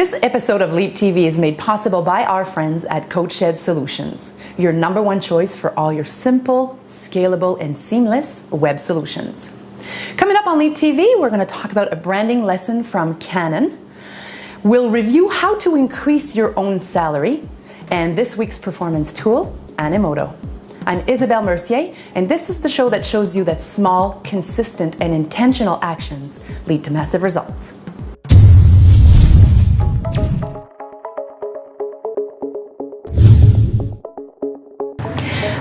This episode of LeapTV is made possible by our friends at CoachShed Solutions, your #1 choice for all your simple, scalable, and seamless web solutions. Coming up on LeapTV, we're going to talk about a branding lesson from Canon. We'll review how to increase your own salary, and this week's performance tool, Animoto. I'm Isabelle Mercier, and this is the show that shows you that small, consistent, and intentional actions lead to massive results.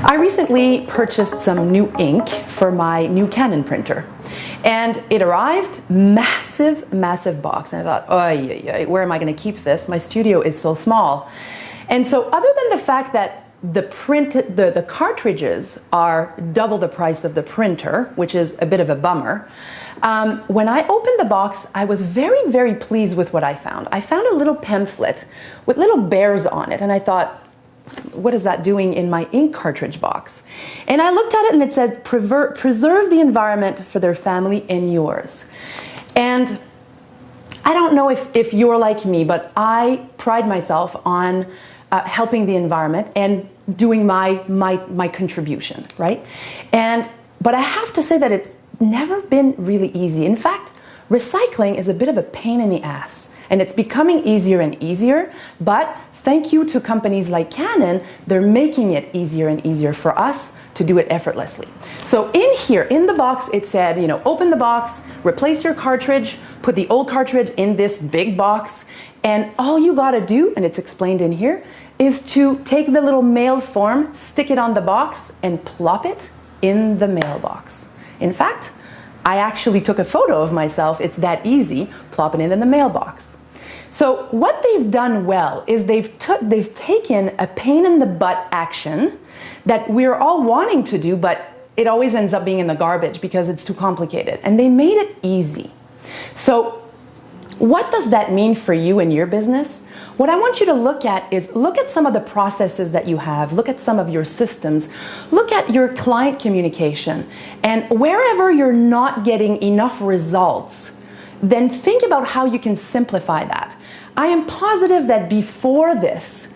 I recently purchased some new ink for my new Canon printer, and it arrived, massive box, and I thought, oh, where am I going to keep this? My studio is so small. And so other than the fact that the cartridges are double the price of the printer, which is a bit of a bummer, when I opened the box, I was very pleased with what I found. I found a little pamphlet with little bears on it, and I thought, what is that doing in my ink cartridge box? And I looked at it and it said, preserve the environment for their family and yours. And I don't know if you're like me, but I pride myself on helping the environment and doing my contribution, right? But I have to say that it's never been really easy. In fact, recycling is a bit of a pain in the ass, and it's becoming easier and easier, but thank you to companies like Canon, they're making it easier and easier for us to do it effortlessly. So in here, in the box, it said, open the box, replace your cartridge, put the old cartridge in this big box, and all you gotta do, and it's explained in here, is to take the little mail form, stick it on the box, and plop it in the mailbox. In fact, I actually took a photo of myself. It's that easy, plopping it in the mailbox. So what they've done well is they've taken a pain in the butt action that we're all wanting to do, but it always ends up being in the garbage because it's too complicated. And they made it easy. So what does that mean for you and your business? What I want you to look at is look at some of the processes that you have, look at some of your systems, look at your client communication, and wherever you're not getting enough results, then think about how you can simplify that. I am positive that before this,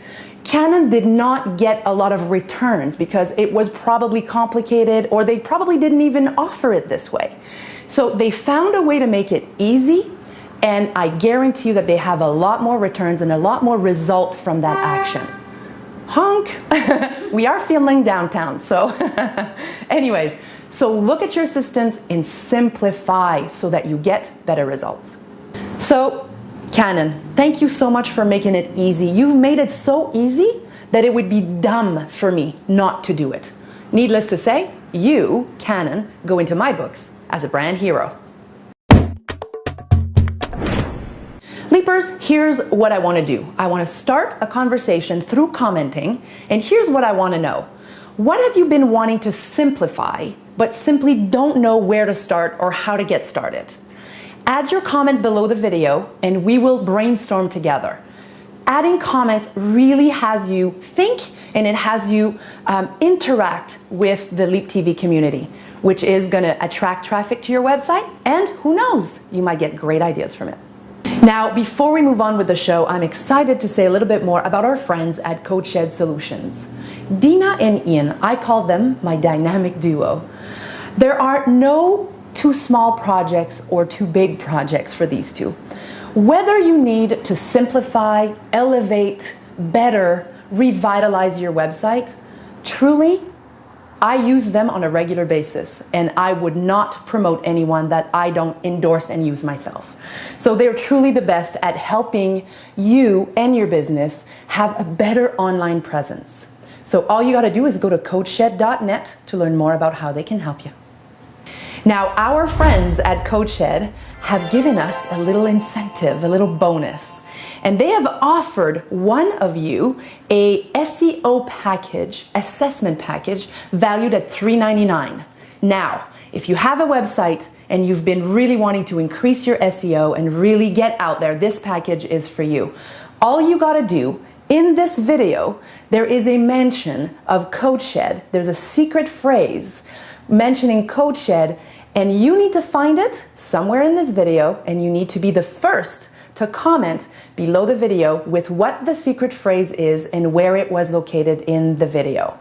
Canon did not get a lot of returns because it was probably complicated, or they probably didn't even offer it this way. So they found a way to make it easy, and I guarantee you that they have a lot more returns and a lot more result from that action. Honk! We are filming downtown, so anyways, so look at your systems and simplify so that you get better results. So Canon, thank you so much for making it easy. You've made it so easy that it would be dumb for me not to do it. Needless to say, you, Canon, go into my books as a brand hero. Leapers, here's what I want to do. I want to start a conversation through commenting, and here's what I want to know. What have you been wanting to simplify, but simply don't know where to start or how to get started? Add your comment below the video, and we will brainstorm together. Adding comments really has you think, and it has you interact with the LeapTV community, which is going to attract traffic to your website, and who knows, you might get great ideas from it. Now, before we move on with the show, I'm excited to say a little bit more about our friends at CoachShed Solutions. Dina and Ian, I call them my dynamic duo. There are no too small projects or too big projects for these two. Whether you need to simplify, elevate, better, revitalize your website, truly, I use them on a regular basis, and I would not promote anyone that I don't endorse and use myself. So they're truly the best at helping you and your business have a better online presence. So all you got to do is go to coachshed.net to learn more about how they can help you. Now, our friends at CoachShed have given us a little incentive, a little bonus. And they have offered one of you a SEO package, assessment package, valued at $3.99. Now, if you have a website and you've been really wanting to increase your SEO and really get out there, this package is for you. All you gotta do, in this video, there is a mention of CoachShed. There's a secret phrase mentioning CoachShed, and you need to find it somewhere in this video, and you need to be the first to to comment below the video with what the secret phrase is and where it was located in the video.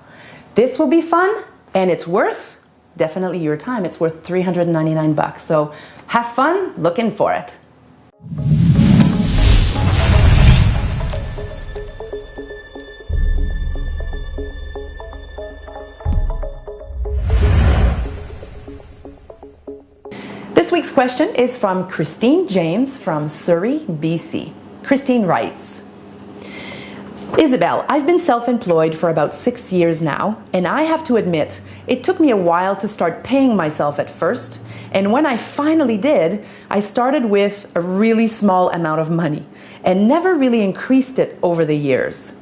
This will be fun, and it's worth definitely your time. It's worth $399. So have fun looking for it. This week's question is from Christine James from Surrey, BC. Christine writes, Isabel, I've been self-employed for about 6 years now, and I have to admit, it took me a while to start paying myself at first, and when I finally did, I started with a really small amount of money and never really increased it over the years.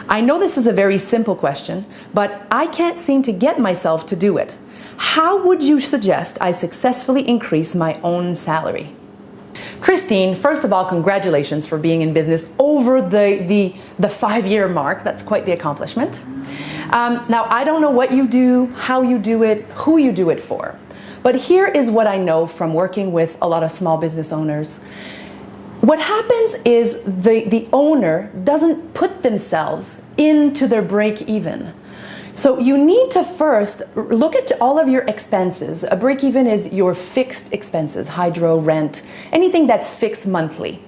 I know this is a very simple question, but I can't seem to get myself to do it. How would you suggest I successfully increase my own salary? Christine, first of all, congratulations for being in business over the 5-year mark. That's quite the accomplishment. Now, I don't know what you do, how you do it, who you do it for. But here is what I know from working with a lot of small business owners. What happens is the owner doesn't put themselves into their break even. So you need to first look at all of your expenses. A break-even is your fixed expenses, hydro, rent, anything that's fixed monthly.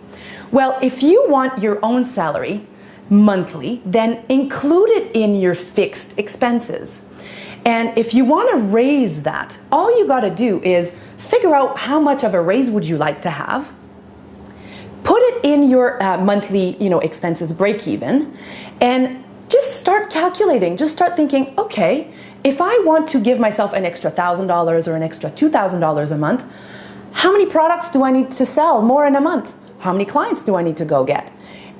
Well, if you want your own salary monthly, then include it in your fixed expenses. And if you want to raise that, all you got to do is figure out how much of a raise would you like to have. Put it in your monthly, expenses break-even, and just start calculating. Just start thinking, okay, if I want to give myself an extra $1,000 or an extra $2,000 a month, how many products do I need to sell more in a month? How many clients do I need to go get?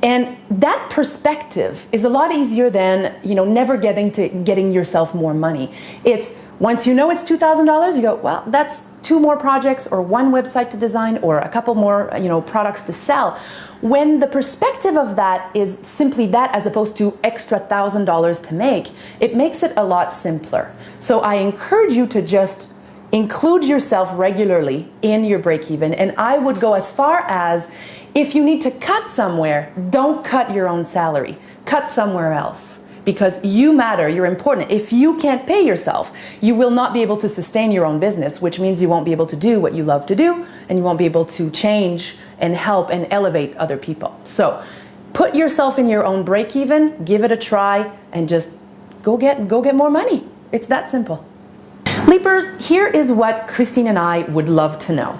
And that perspective is a lot easier than, never getting yourself more money. It's once you know it's $2,000, you go, well, that's 2 more projects or 1 website to design or a couple more, products to sell. When the perspective of that is simply that as opposed to extra $1,000 to make, it makes it a lot simpler. So I encourage you to just include yourself regularly in your break-even. And I would go as far as, if you need to cut somewhere, don't cut your own salary. Cut somewhere else. Because you matter, you're important. If you can't pay yourself, you will not be able to sustain your own business, which means you won't be able to do what you love to do, and you won't be able to change and help and elevate other people. So put yourself in your own break-even, give it a try, and just go get more money. It's that simple. Leapers, here is what Christine and I would love to know.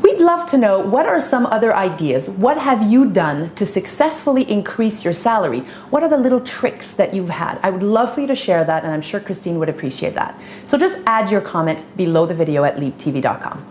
We'd love to know, what are some other ideas? What have you done to successfully increase your salary? What are the little tricks that you've had? I would love for you to share that, and I'm sure Christine would appreciate that. So just add your comment below the video at LeapTV.com.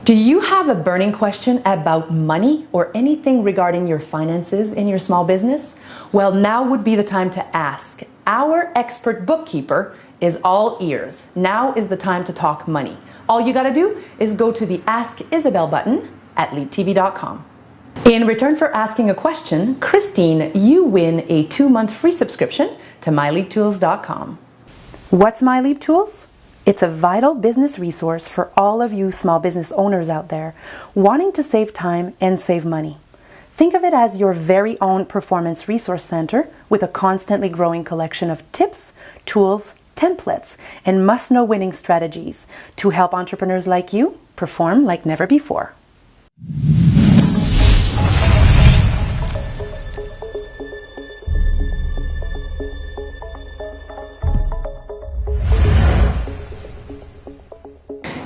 Do you have a burning question about money or anything regarding your finances in your small business? Well, now would be the time to ask. Our expert bookkeeper is all ears. Now is the time to talk money. All you got to do is go to the Ask Isabel button at LeapTV.com. In return for asking a question, Christine, you win a 2-month free subscription to MyLeapTools.com. What's MyLeapTools? It's a vital business resource for all of you small business owners out there wanting to save time and save money. Think of it as your very own performance resource center with a constantly growing collection of tips, tools, templates, and must-know winning strategies to help entrepreneurs like you perform like never before.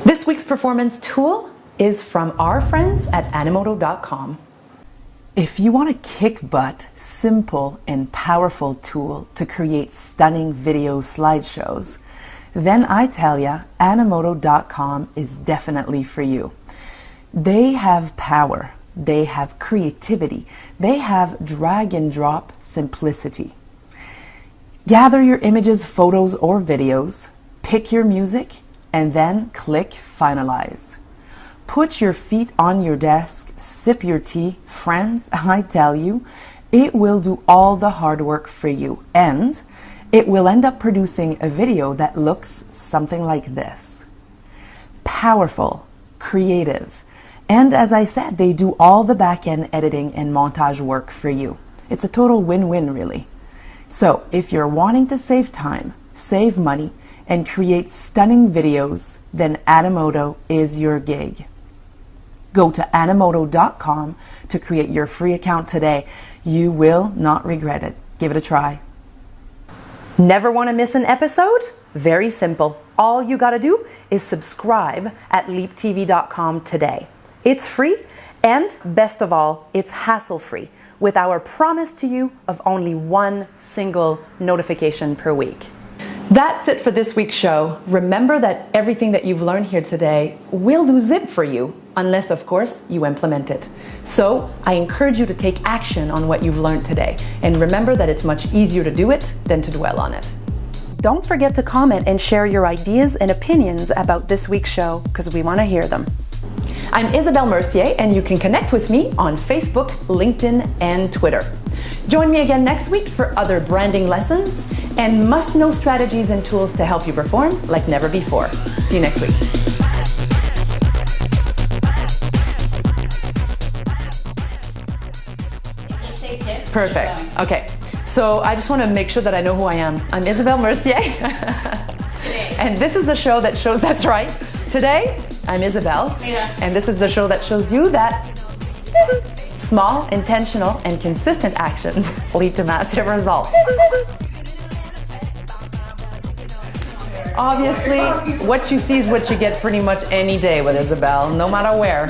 This week's performance tool is from our friends at Animoto.com. If you want a kick butt, simple and powerful tool to create stunning video slideshows, then I tell ya, Animoto.com is definitely for you. They have power, they have creativity, they have drag and drop simplicity. Gather your images, photos, or videos, pick your music, and then click Finalize. Put your feet on your desk, sip your tea. Friends, I tell you, it will do all the hard work for you, and it will end up producing a video that looks something like this. Powerful, creative, And as I said, they do all the back-end editing and montage work for you. It's a total win-win, really. So if you're wanting to save time, save money, and create stunning videos, then Animoto is your gig. Go to animoto.com to create your free account today. You will not regret it. Give it a try. Never want to miss an episode? Very simple. All you got to do is subscribe at LeapTV.com today. It's free, and best of all, it's hassle-free, with our promise to you of only one single notification per week. That's it for this week's show. Remember that everything that you've learned here today will do zip for you, unless, of course, you implement it. So I encourage you to take action on what you've learned today, and remember that it's much easier to do it than to dwell on it. Don't forget to comment and share your ideas and opinions about this week's show, because we want to hear them. I'm Isabelle Mercier, and you can connect with me on Facebook, LinkedIn, and Twitter. Join me again next week for other branding lessons and must-know strategies and tools to help you perform like never before. See you next week. Perfect. Okay. So I just want to make sure that I know who I am. I'm Isabelle Mercier. And this is the show that shows, that's right. Today, I'm Isabelle. Yeah. And this is the show that shows you that small, intentional, and consistent actions lead to massive results. Obviously, what you see is what you get pretty much any day with Isabelle, no matter where.